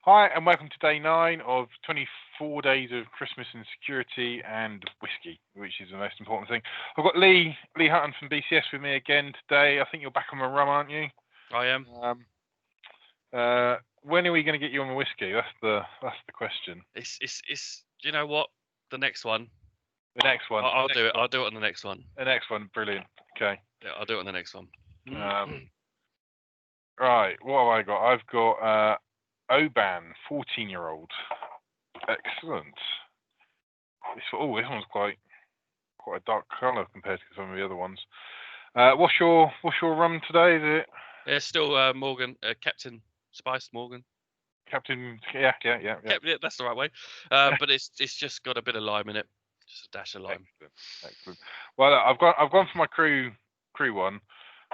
Hi, and welcome to day 9 of 24 days of Christmas and security and whiskey, which is the most important thing. I've got Lee Hutton from BCS with me again today. I think you're back on the rum, aren't you? I am. When are we going to get you on the whiskey? That's the question. It's. You know what? The next one. The next one. I'll do it. I'll do it on the next one. The next one, brilliant. Okay. Yeah, I'll do it on the next one. Right. What have I got? I've got Oban, 14-year-old. Excellent. This one's quite a dark colour compared to some of the other ones. What's your rum today? Is it? Yeah, still Morgan, Captain Spice Morgan. Captain, yeah. That's the right way. But it's just got a bit of lime in it, just a dash of lime. Excellent. Well, I've gone for my crew one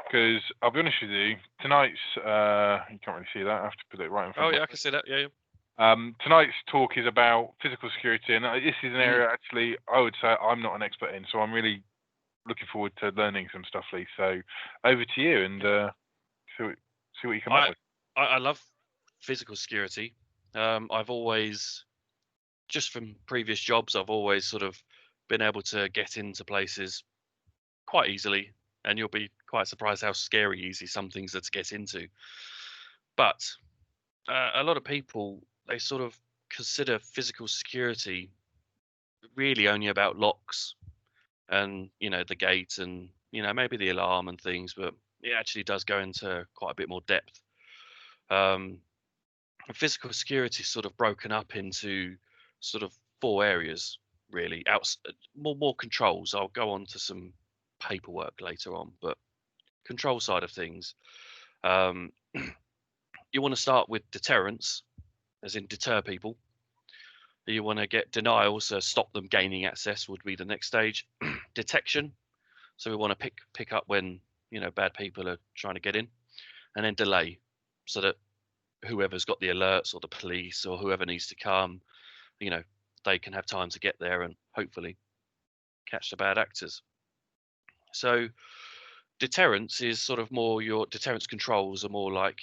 because I'll be honest with you. Tonight's you can't really see that. I have to put it right in front. Oh yeah, I can see that. Yeah. Tonight's talk is about physical security, and this is an area actually I would say I'm not an expert in. So I'm really looking forward to learning some stuff, Lee. So over to you and see what you come up with. I love physical security. I've always, just from previous jobs, I've always sort of been able to get into places quite easily, and you'll be quite surprised how scary easy some things are to get into. But a lot of people, they sort of consider physical security really only about locks and, the gate and, maybe the alarm and things, but it actually does go into quite a bit more depth. Physical security is sort of broken up into sort of 4 areas, really. More controls. I'll go on to some paperwork later on, but control side of things. You want to start with deterrence, as in deter people. You want to get denial, so stop them gaining access would be the next stage. Detection, so we want to pick up when bad people are trying to get in, and then delay, so that whoever's got the alerts or the police or whoever needs to come, they can have time to get there and hopefully catch the bad actors. So deterrence is sort of more, your deterrence controls are more like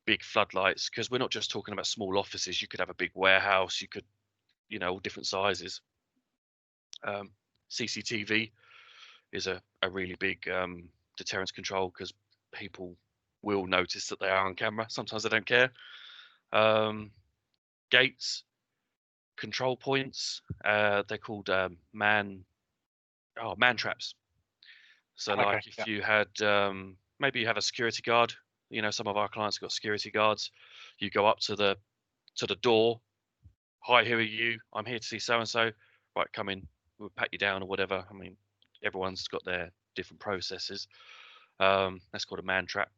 big floodlights, because we're not just talking about small offices. You could have a big warehouse, you could, all different sizes. CCTV is a really big deterrence control, because people will notice that they are on camera. Sometimes they don't care. Gates, control points, they're called man traps. So Okay, like if you had maybe you have a security guard, some of our clients have got security guards. You go up to the door. Hi, who are you? I'm here to see so and so. Right, come in. We'll pat you down or whatever. I mean, everyone's got their different processes. That's called a man trap.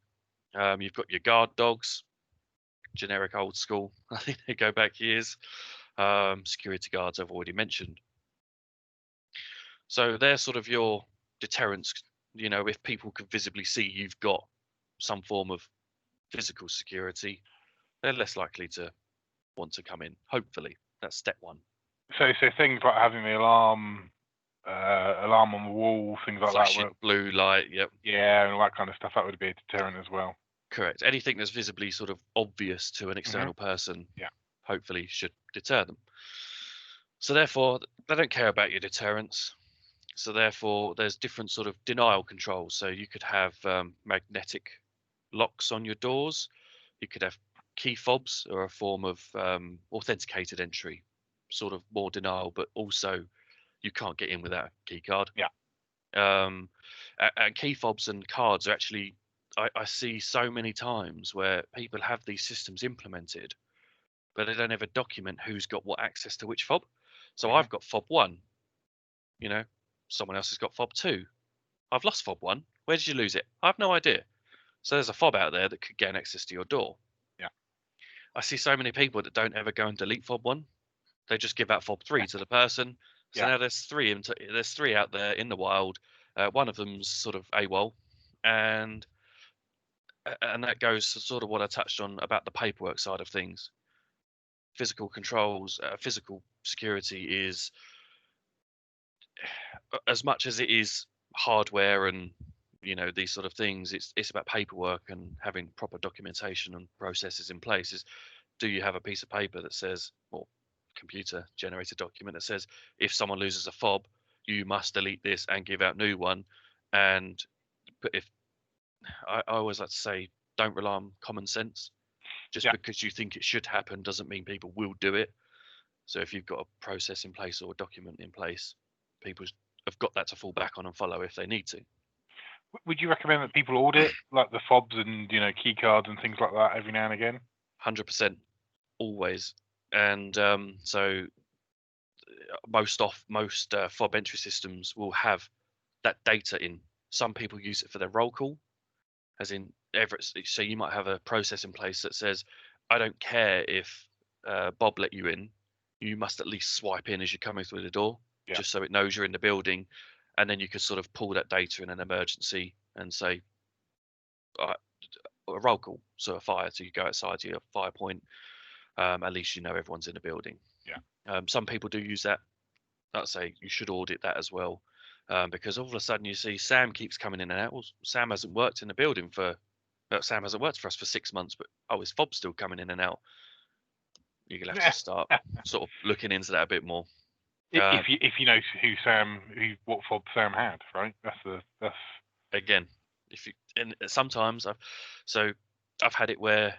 You've got your guard dogs, generic old school. I think they go back years. Security guards I've already mentioned. So they're sort of your deterrence. If people can visibly see you've got some form of physical security, they're less likely to want to come in. Hopefully, that's step 1. So things like having the alarm on the wall, things like flashing that. Blue light, yep. Yeah, and all that kind of stuff. That would be a deterrent as well. Correct. Anything that's visibly sort of obvious to an external person, hopefully should deter them. So therefore, they don't care about your deterrence. So therefore, there's different sort of denial controls. So you could have magnetic locks on your doors. You could have key fobs, or a form of authenticated entry, sort of more denial, but also you can't get in without a key card. Yeah. And key fobs and cards are actually, I see so many times where people have these systems implemented, but they don't ever document who's got what access to which fob. So I've got fob 1. Someone else has got fob 2. I've lost fob 1. Where did you lose it? I have no idea. So there's a fob out there that could gain access to your door. Yeah. I see so many people that don't ever go and delete fob 1. They just give out fob 3 to the person. So now there's 3 there's 3 out there in the wild. One of them's sort of AWOL, and that goes to sort of what I touched on about the paperwork side of things. Physical controls, physical security is, as much as it is hardware and these sort of things, it's about paperwork and having proper documentation and processes in place. do you have a piece of paper that says, or computer generated document that says, if someone loses a fob, you must delete this and give out new one. And but if I always like to say, don't rely on common sense. Just Yeah. because you think it should happen doesn't mean people will do it. So if you've got a process in place or a document in place, people have got that to fall back on and follow if they need to. Would you recommend that people audit like the fobs and key cards and things like that every now and again? 100%, always. And so most fob entry systems will have that data in. Some people use it for their roll call, as in so you might have a process in place that says, I don't care if Bob let you in, you must at least swipe in as you're coming through the door, Yeah. just so it knows you're in the building. And then you could sort of pull that data in an emergency and say, a roll call, so a fire, so you go outside to your fire point, at least you know everyone's in the building. Yeah. Some people do use that. I'd say you should audit that as well, because all of a sudden you see Sam keeps coming in and out. Well, Sam hasn't worked in the building Sam hasn't worked for us for 6 months, but his fob's still coming in and out. You're gonna have to start sort of looking into that a bit more. If you know what fob Sam had, right? That's again, and sometimes I've had it where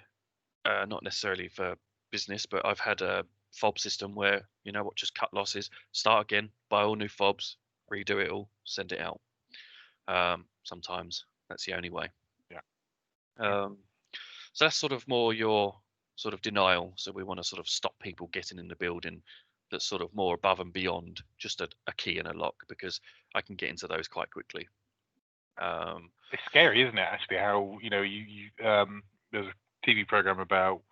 not necessarily for business, but I've had a fob system where just cut losses, start again, buy all new fobs, redo it all, send it out. Sometimes that's the only way. Yeah. So that's sort of more your sort of denial. So we want to sort of stop people getting in the building that's sort of more above and beyond just a key and a lock, because I can get into those quite quickly. It's scary, isn't it? Actually, how there's a TV program about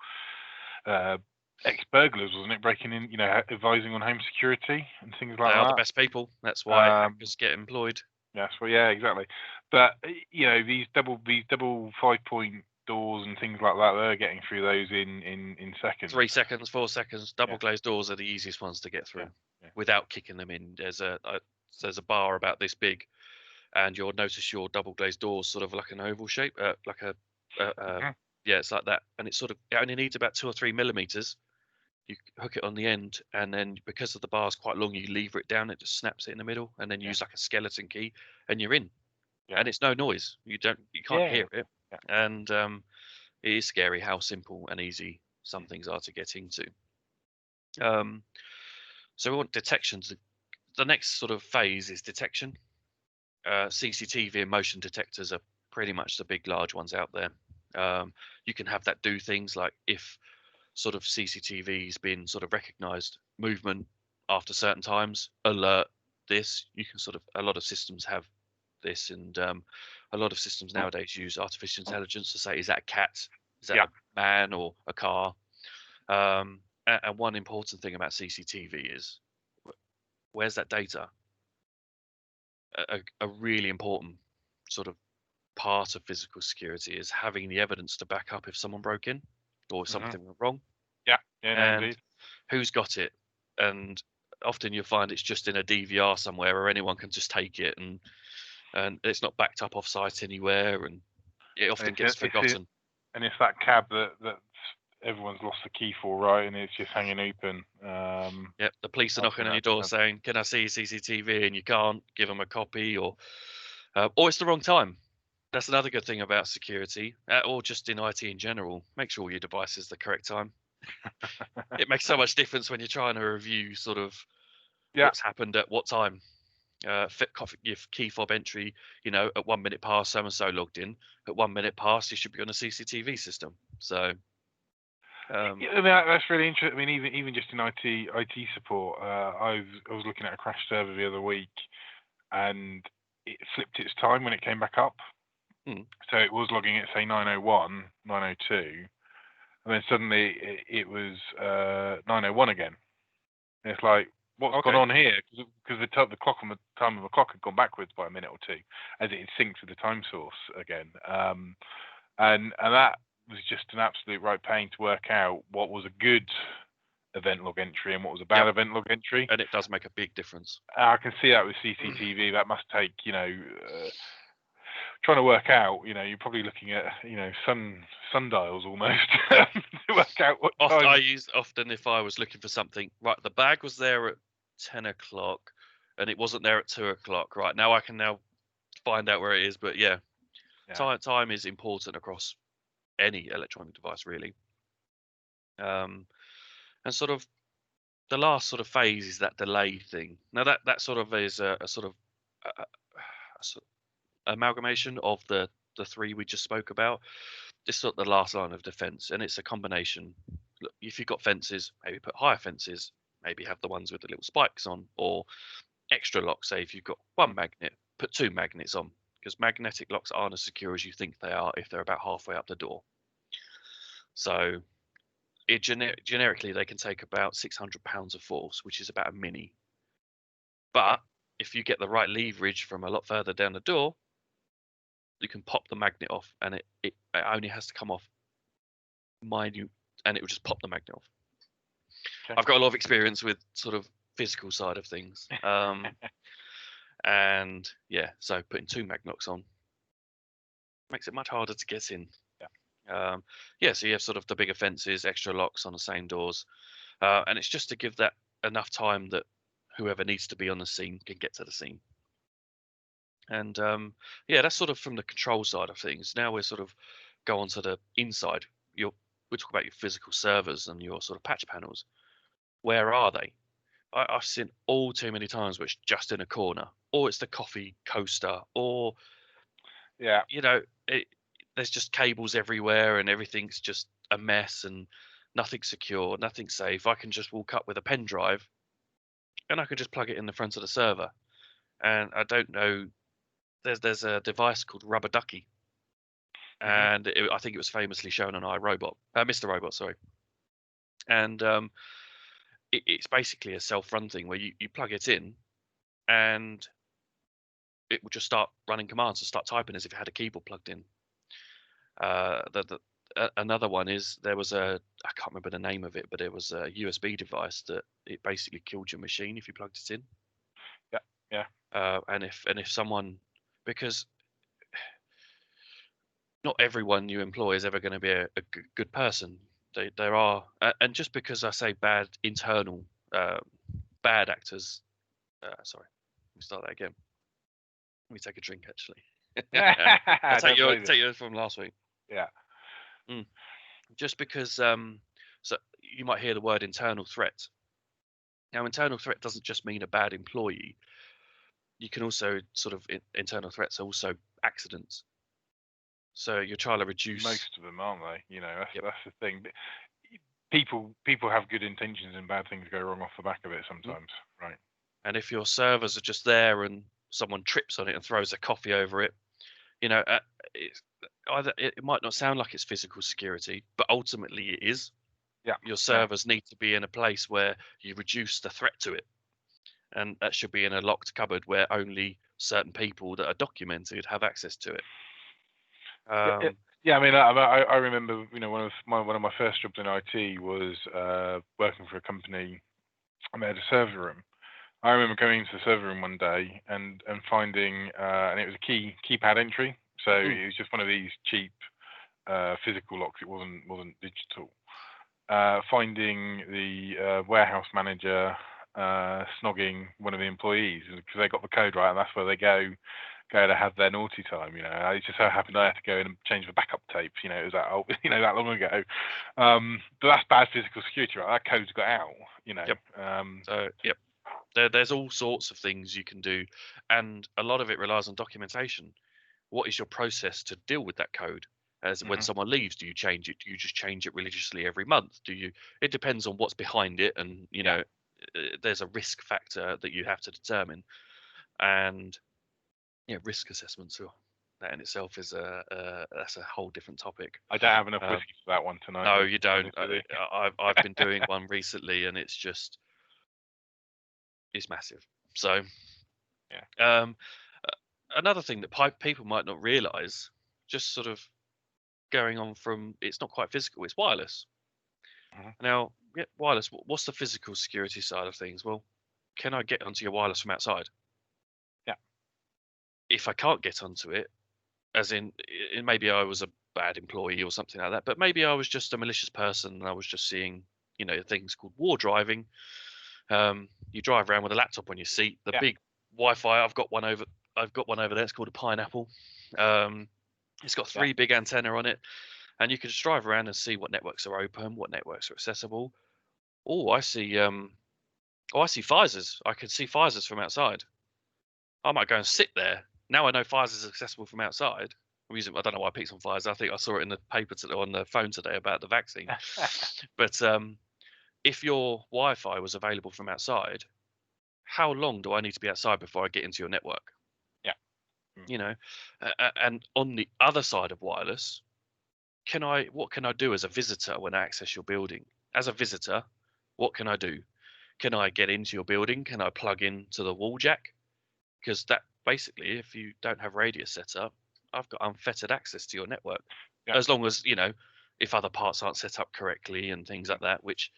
ex-burglars, wasn't it, breaking in, advising on home security and things like they that. are the best people. That's why hackers get employed. Yes, well, yeah, exactly. But these double 5-point doors and things like that, they're getting through those in seconds. 3 seconds, 4 seconds. Double glazed doors are the easiest ones to get through without kicking them in. There's a bar about this big, and you'll notice your double glazed doors sort of like an oval shape, like a yeah, it's like that, and it only needs about 2 or 3 millimeters. You hook it on the end, and then because of the bar's quite long, you lever it down, it just snaps it in the middle, and then use like a skeleton key, and you're in. And it's no noise. You can't hear it. And it is scary how simple and easy some things are to get into. So we want detections. The next sort of phase is detection. CCTV and motion detectors are pretty much the big large ones out there. You can have that do things like, if sort of CCTV's been sort of recognized movement after certain times, alert this. You can a lot of systems have this, and a lot of systems nowadays use artificial intelligence to say, is that a cat, is that a man or a car? And one important thing about CCTV is, where's that data? A really important sort of part of physical security is having the evidence to back up if someone broke in or if something went wrong. And indeed. Who's got it? And often you'll find it's just in a DVR somewhere, or anyone can just take it, and it's not backed up off site anywhere, and it often gets forgotten. And it's that cab that everyone's lost the key for, right? And it's just hanging open. Yep, the police are knocking on your door saying, "Can I see CCTV?" And you can't give them a copy, or it's the wrong time. That's another good thing about security, or just in IT in general. Make sure your device is the correct time. It makes so much difference when you're trying to review sort of what's happened at what time. Your key fob entry, at 1 minute past, so and so logged in. At 1 minute past, you should be on a CCTV system. So, that's really interesting. I mean, even just in IT support, I was looking at a crash server the other week, and it flipped its time when it came back up. So it was logging at, say, 9:01, 9:02, and then suddenly it was 9:01 again. And it's like, what's gone on here? Because the clock on the time of the clock had gone backwards by a minute or two, as it had synced with the time source again. And that was just an absolute right pain to work out what was a good event log entry and what was a bad event log entry. And it does make a big difference. I can see that with CCTV. That must take, trying to work out, you're probably looking at, sundials almost to work out what time. Often if I was looking for something, right, the bag was there at 10 o'clock and it wasn't there at 2 o'clock. Right, now I can now find out where it is. But yeah. Time is important across any electronic device, really. And sort of the last sort of phase is that delay thing. Now that sort of is a sort of amalgamation of the three we just spoke about. It's sort of the last line of defense, and it's a combination. Look, if you've got fences, maybe put higher fences, maybe have the ones with the little spikes on, or extra locks. Say if you've got one magnet, put 2 magnets on, because magnetic locks aren't as secure as you think they are if they're about halfway up the door. So generically they can take about 600 pounds of force, which is about a mini. But if you get the right leverage from a lot further down the door, you can pop the magnet off, and it only has to come off minute, and it will just pop the magnet off. Okay. I've got a lot of experience with sort of physical side of things, and yeah, so putting 2 magnets on makes it much harder to get in. So you have sort of the bigger fences, extra locks on the same doors, and it's just to give that enough time that whoever needs to be on the scene can get to the scene. And that's sort of from the control side of things. Now we're sort of go on to the inside. We talk about your physical servers and your sort of patch panels. Where are they? I've seen all too many times where it's just in a corner, or it's the coffee coaster, or there's just cables everywhere and everything's just a mess and nothing's secure, nothing's safe. I can just walk up with a pen drive and I can just plug it in the front of the server. And I don't know, there's a device called Rubber Ducky. And I think it was famously shown on Mr. Robot, sorry. And it's basically a self-run thing where you plug it in and it will just start running commands and start typing as if it had a keyboard plugged in. Another one is I can't remember the name of it, but it was a USB device that it basically killed your machine if you plugged it in. And if someone, because not everyone you employ is ever going to be a good person. There are, and just because I say bad internal bad actors, sorry, let me start that again. Let me take a drink actually. I'll take yours from last week. Yeah. Just because so you might hear the word internal threat. Now, internal threat doesn't just mean a bad employee. You can also sort of internal threats are also accidents. So you're trying to reduce. Most of them, aren't they? That's the thing. People have good intentions and bad things go wrong off the back of it sometimes, right? And if your servers are just there and someone trips on it and throws a coffee over it, it might not sound like it's physical security, but ultimately it is. Yeah. Your servers need to be in a place where you reduce the threat to it. And that should be in a locked cupboard where only certain people that are documented have access to it. I mean, I remember, one of my first jobs in IT was working for a company. I had a server room. I remember going into the server room one day and finding, and it was a keypad entry. So it was just one of these cheap physical locks. It wasn't digital. Finding the warehouse manager snogging one of the employees because they got the code right, and that's where they go to have their naughty time. It just so happened I had to go in and change the backup tape. It was that long ago. But that's bad physical security, right? That code's got out. Yep. There's all sorts of things you can do, and a lot of it relies on documentation. What is your process to deal with that code? As when someone leaves, do you change it? Do you just change it religiously every month? It depends on what's behind it, and there's a risk factor that you have to determine, and risk assessments. That in itself is that's a whole different topic. I don't have enough whiskey for that one tonight. No, you don't. I've been doing one recently, and it's massive. So, another thing that people might not realise, just sort of going on from, it's not quite physical, it's wireless. Now, wireless, what's the physical security side of things? Well, can I get onto your wireless from outside? Yeah. If I can't get onto it, as in maybe I was a bad employee or something like that, but maybe I was just a malicious person and I was just seeing, things called war driving. You drive around with a laptop on your seat, the big Wi-Fi. I've got one over there. It's called a Pineapple. It's got three big antenna on it, and you can just drive around and see what networks are open, what networks are accessible. I see Pfizer's. I can see Pfizer's from outside. I might go and sit there. Now I know Pfizer's accessible from outside. I don't know why I picked on Pfizer. I think I saw it in the paper on the phone today about the vaccine. But if your Wi-Fi was available from outside, how long do I need to be outside before I get into your network? Yeah. And on the other side of wireless, what can I do as a visitor when I access your building? As a visitor, what can I do? Can I get into your building? Can I plug into the wall jack? Because that basically, if you don't have radius set up, I've got unfettered access to your network. Yeah. As long as, if other parts aren't set up correctly and things like that, which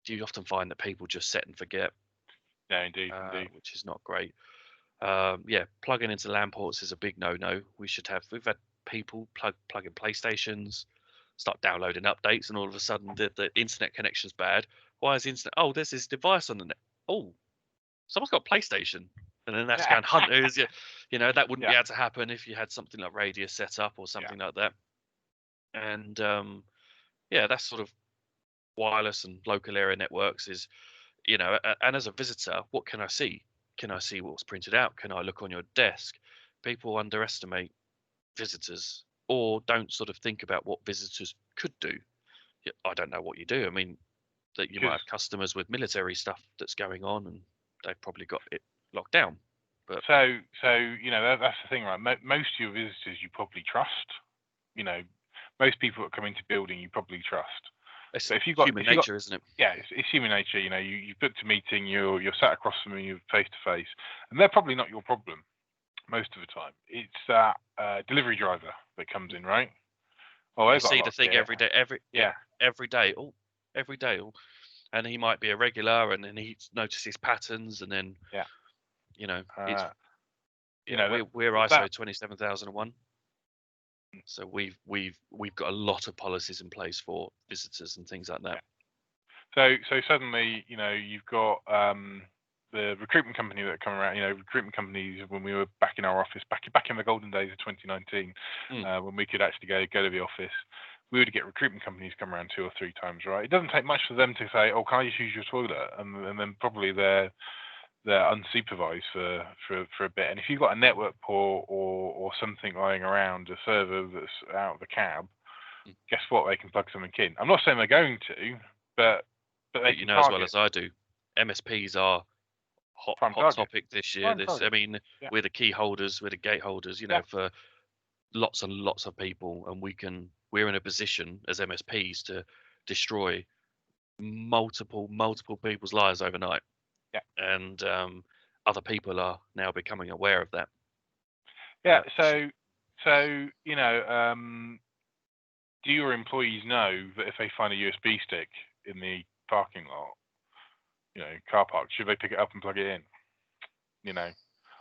do you often find that people just set and forget. Yeah, indeed. Which is not great. Plugging into LAN ports is a big no-no. We've had people plug in PlayStations, start downloading updates, and all of a sudden the internet connection's bad. Why is the internet? Oh, there's this device on the net. Oh, someone's got a PlayStation, and then that's going hunt who's that wouldn't be able to happen if you had something like Radius set up or something like that. And that's sort of wireless and local area networks is, and as a visitor, what can I see? Can I see what's printed out? Can I look on your desk? People underestimate visitors or don't sort of think about what visitors could do. I don't know what you do. I mean, that you might have customers with military stuff that's going on and they've probably got it locked down. But so that's the thing, right? Most of your visitors you probably trust. Most people that come into building you probably trust. It's human nature, isn't it? Yeah, it's human nature. You've booked a meeting, you're sat across from them, you're face to face, and they're probably not your problem most of the time. It's that delivery driver that comes in, right? Oh, I see the thing every day. Every day. And he might be a regular, and then he notices patterns, and then we're ISO 27001. So we've got a lot of policies in place for visitors and things like that. So suddenly, you've got the recruitment company that come around. Recruitment companies when we were back in our office, back in the golden days of 2019, when we could actually go to the office, we would get recruitment companies come around 2 or 3 times, right? It doesn't take much for them to say, "Oh, can I just use your toilet?" And then probably they're unsupervised for a bit. And if you've got a network port or something lying around, a server that's out of the cab, guess what? They can plug something in. I'm not saying they're going to, but they can as well as I do, MSPs are hot topic this year. We're the key holders, we're the gate holders, for lots and lots of people, and we're in a position as MSPs to destroy multiple people's lives overnight. And other people are now becoming aware of that. Do your employees know that if they find a USB stick in the parking lot, car park, should they pick it up and plug it in?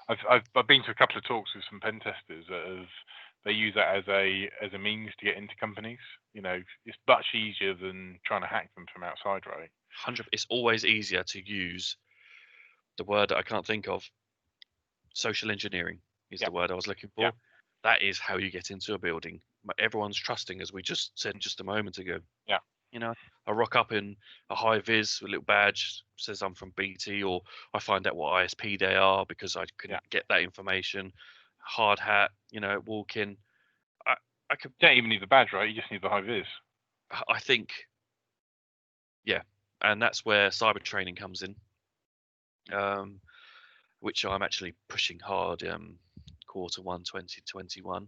I've been to a couple of talks with some pen testers that they use that as a means to get into companies. It's much easier than trying to hack them from outside, right? It's always easier to use the word that I can't think of. Social engineering is the word I was looking for. That is how you get into a building. Everyone's trusting, as we just said just a moment ago. I rock up in a high vis with a little badge, says I'm from BT, or I find out what ISP they are because I couldn't get that information. Hard hat, walk in. I could. You don't even need the badge, right? You just need the high vis. I think, and that's where cyber training comes in, which I'm actually pushing hard. Q1 2021,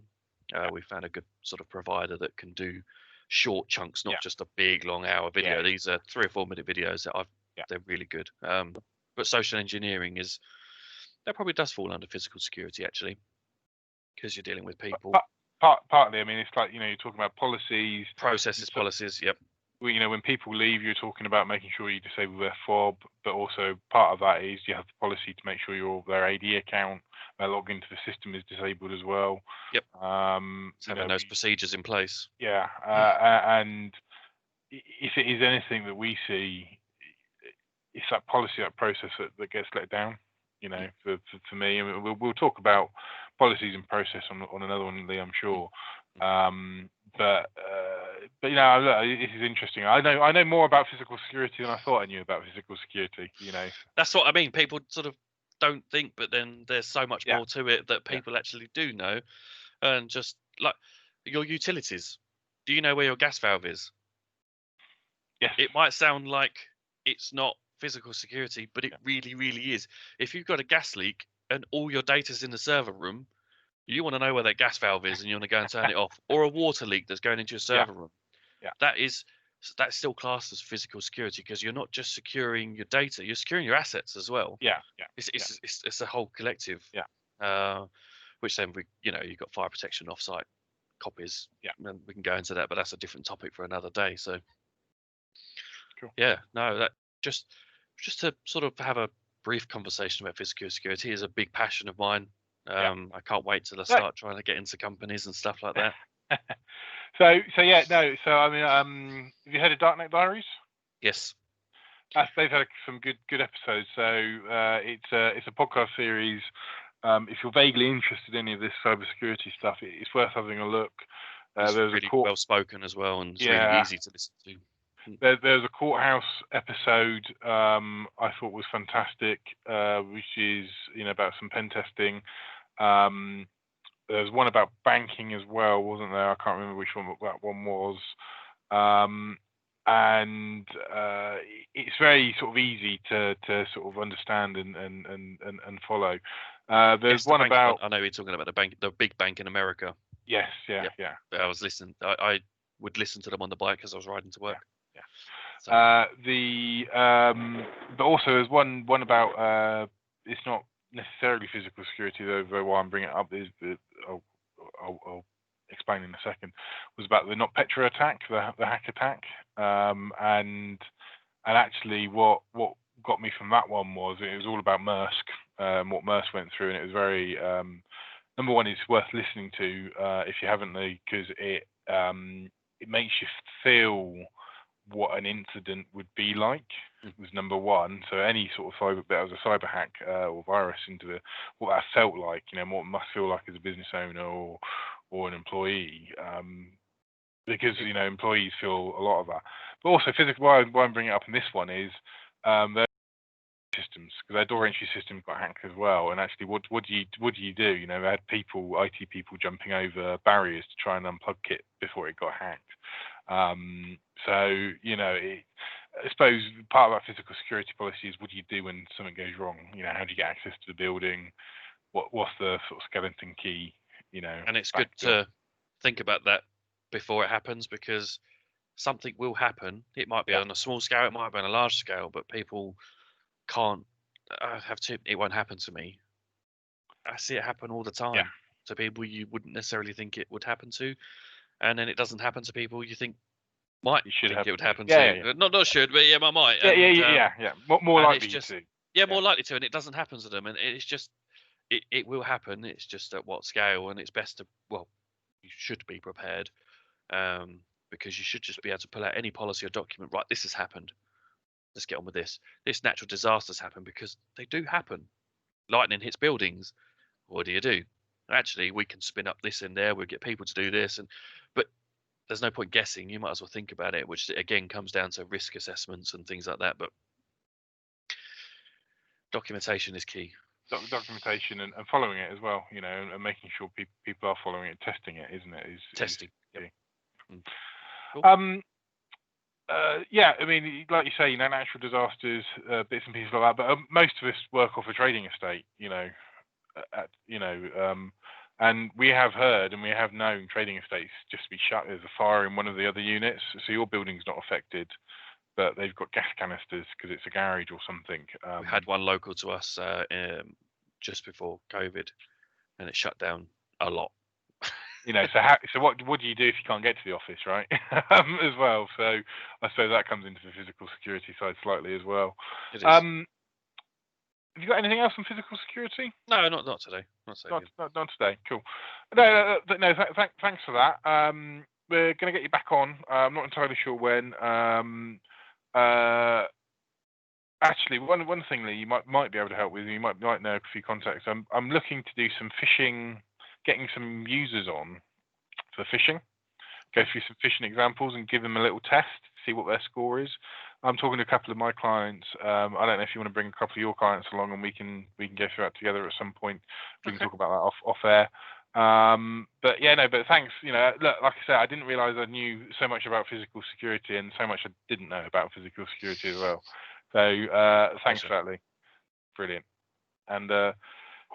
we found a good sort of provider that can do short chunks, not just a big long hour video. These are 3 or 4 minute videos that they're really good. But social engineering that probably does fall under physical security actually, because you're dealing with people. Partly, I mean, it's like you're talking about policies, processes, policies. Yep. when people leave, you're talking about making sure you disable their fob, but also part of that is you have the policy to make sure their AD account, their login to the system is disabled as well. Yep. So having those procedures in place. Yeah, and if it is anything that we see, it's that policy, that process that gets let down. For me, and we'll talk about policies and process on another one, Lee, I'm sure. But this is interesting. I know more about physical security than I thought I knew about physical security. That's what I mean. People sort of don't think, but then there's so much more to it that people actually do know. And just like your utilities, do you know where your gas valve is? Yes. It might sound like it's not physical security, but it really, really is. If you've got a gas leak and all your data's in the server room, you want to know where that gas valve is and you want to go and turn it off. Or a water leak that's going into your server room. Yeah. That's still classed as physical security, because you're not just securing your data, you're securing your assets as well. Yeah. It's a whole collective. Yeah. Which then you've got fire protection offsite copies. Yeah. And we can go into that, but that's a different topic for another day. So cool. Yeah, no, that just to sort of have a brief conversation about physical security is a big passion of mine. I can't wait till I start trying to get into companies and stuff like that. So I mean, have you heard of Darknet Diaries? Yes. They've had some good episodes. So it's a podcast series. If you're vaguely interested in any of this cybersecurity stuff, it's worth having a look. It's really well spoken as well, and it's really easy to listen to. There's a courthouse episode I thought was fantastic, which is about some pen testing. There's one about banking as well, wasn't there? I can't remember which one that one was. And it's very sort of easy to sort of understand and follow. There's one about. I know you're talking about the big bank in America. Yes, yeah. I was listening. I would listen to them on the bike as I was riding to work. Yeah. So. But also there's one about it's not necessarily physical security, though. Why I'm bringing it up is I'll explain in a second. Was about the NotPetya attack, the hack attack, and actually what got me from that one was it was all about Maersk, what Maersk went through, and it was very number one, it's worth listening to if you haven't, because it makes you feel what an incident would be like. Was number one. So any sort of cyber hack or virus into what that felt like, what it must feel like as a business owner or an employee, because employees feel a lot of that. But also physical. Why I'm bringing it up in this one is their systems, because their door entry system got hacked as well. And actually, what do you do? They had IT people jumping over barriers to try and unplug it before it got hacked. I suppose part of that physical security policy is what do you do when something goes wrong? How do you get access to the building? What's the sort of skeleton key? And it's good to think about that before it happens, because something will happen. It might be on a small scale, it might be on a large scale, but people can't it won't happen to me. I see it happen all the time to people you wouldn't necessarily think it would happen to, and then it doesn't happen to people you think might think it would happen to. Not should, but might. Yeah. More likely to. Yeah, more likely to, and it doesn't happen to them, and it's just it will happen. It's just at what scale, and it's best to you should be prepared, because you should just be able to pull out any policy or document. Right, this has happened. Let's get on with this. This natural disasters happen, because they do happen. Lightning hits buildings. What do you do? Actually, we can spin up this in there. We'll get people to do this, but there's no point guessing. You might as well think about it, which again comes down to risk assessments and things like that. But documentation is key. Documentation and following it as well, and making sure people are following it, testing it, isn't it? Testing. Cool. I mean, like you say, natural disasters, bits and pieces like that. But most of us work off a trading estate, and we have heard and we have known trading estates just be shut. There's a fire in one of the other units, so your building's not affected, but they've got gas canisters because it's a garage or something. We had one local to us just before COVID, and it shut down a lot. So what do you do if you can't get to the office, right? As well. So I suppose that comes into the physical security side slightly as well. It is. Have you got anything else on physical security? No, not today. Not today. Cool. No. Thanks for that. We're going to get you back on. I'm not entirely sure when. Actually, one thing, Lee, you might be able to help with. You might know a few contacts. I'm looking to do some fishing, getting some users on for fishing. Go through some fishing examples and give them a little test, see what their score is. I'm talking to a couple of my clients. I don't know if you want to bring a couple of your clients along, and we can go through that together at some point. We can talk about that off air. But thanks. Look, like I said, I didn't realise I knew so much about physical security and so much I didn't know about physical security as well. So thanks for that, Lee. Brilliant. And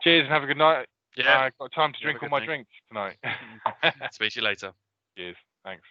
cheers and have a good night. Yeah. I've got time to drink all my drinks tonight. Speak to you later. Cheers. Thanks.